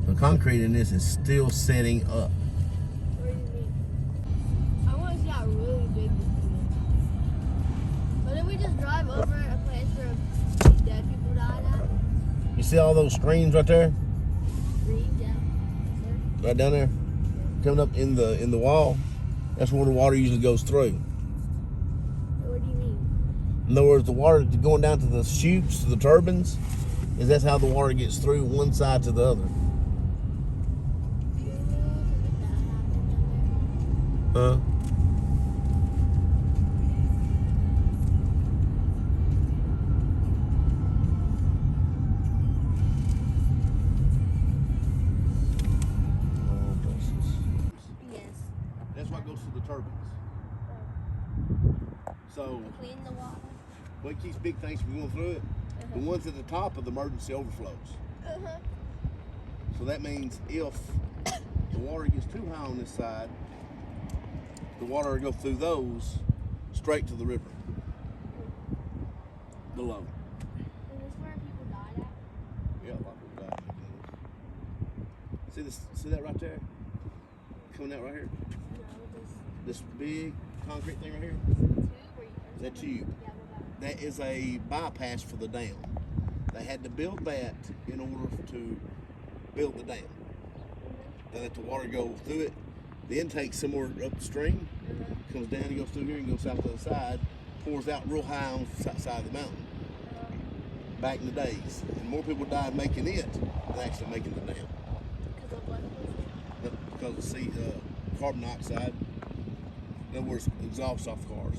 The concrete in this is still setting up. What do you mean? I want to see how really big this thing is. But if we just drive over a place where dead people died at? You see all those screens right there? Green, yeah. Right down there? Coming up in the wall? That's where the water usually goes through. What do you mean? In other words, the water going down to the chutes, to the turbines, that's how the water gets through one side to the other. Huh? Yes. That's what goes to the turbines. So, Clean the water. what keeps big things from going through it? The ones at the top are the emergency overflows. So that means if the water gets too high on this side, the water will go through those straight to the river below. Is this where people died at? Yeah, a lot of people died. See this? See that right there? Coming out right here? No, This big concrete thing right here? Is that tube? Yeah, That is a bypass for the dam. They had to build that in order to build the dam. They let the water go through it. The intake somewhere upstream comes down and goes through here and goes out the other side, pours out real high on the side of the mountain. Back in the days, and more people died making it than actually making the dam. Because of what? Because of carbon dioxide. In other words, exhaust off cars.